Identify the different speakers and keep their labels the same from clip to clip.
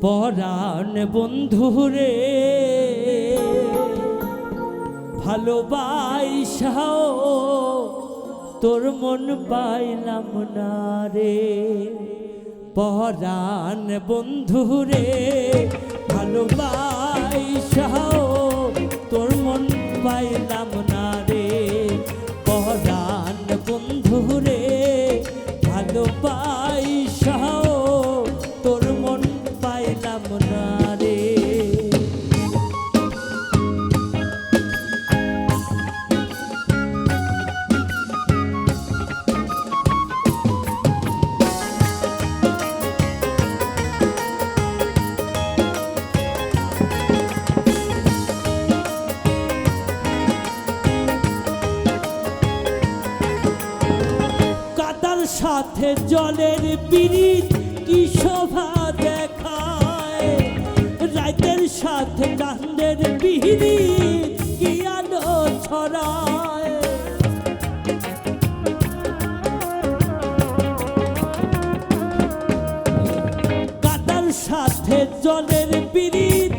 Speaker 1: পরাণ বন্ধুরে ভালোবাসাও তোর মন পাইলাম না রে। পরাণ বন্ধুরে ভালোবাসাও তোর মন পাইলাম না রে। পরাণ বন্ধুরে ভালোবাসাও তোর মন পাইলাম না রে। সাথে জলের পিরিত কি শোভা দেখায়, রাতের সাথে চাঁদের পিরিত কি আলো ছড়ায়। কাদার সাথে জলের পিরিত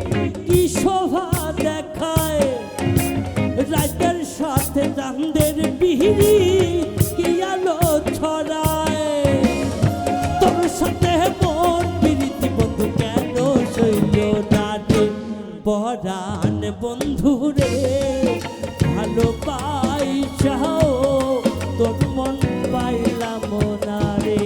Speaker 1: কি শোভা দেখায়, রাতের সাথে চাঁদের পিরিত কি আলো ছড়ায়। তোর সাথে মন প্রীতি বন্ধু কেন সইল না রে। পরাণ বন্ধুরে ভালোবাসাও তোর মন পাইলাম না রে।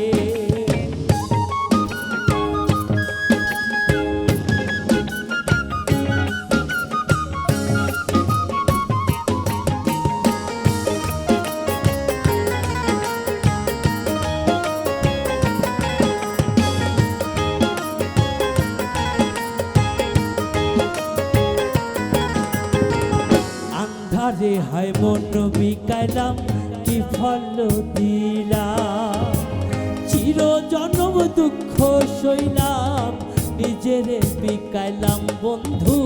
Speaker 1: আরে হায় মন বিকাইলাম কি ফল দিলাম, চির জনম দুঃখ সইলাম নিজেরে বিকাইলাম বন্ধু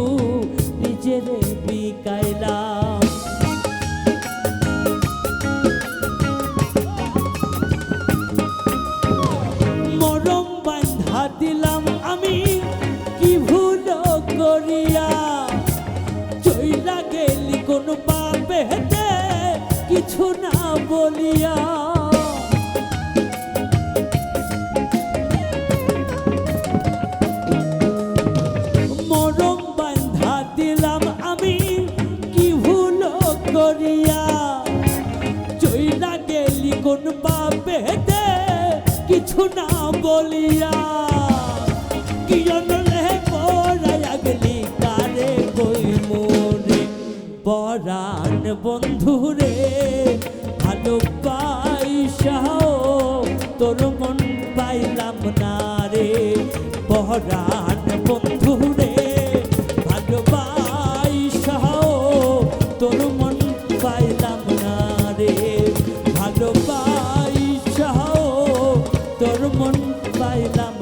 Speaker 1: নিজেরে বিকাইলাম। মরম বাঁধা দিলাম আমি কি ভুল করিয়া, চইলা গেলি কোন পাপে হেতে কিছু না বলিয়া। মরম বাঁধা দিলাম আমি কি ভুল করিয়া, চইলা গেলি কোন পাপে হেতে কিছু না বলিয়া। কি জন্যে পড়াইয়া গেলি কারে কই মোরে। পরাণ বন্ধুরে ভালোবাসাও তোর মন পাইলাম না রে। পরাণ বন্ধুরে ভালোবাসাও তোর মন পাইলাম না রে। ভালোবাসাও তোর মন পাইলাম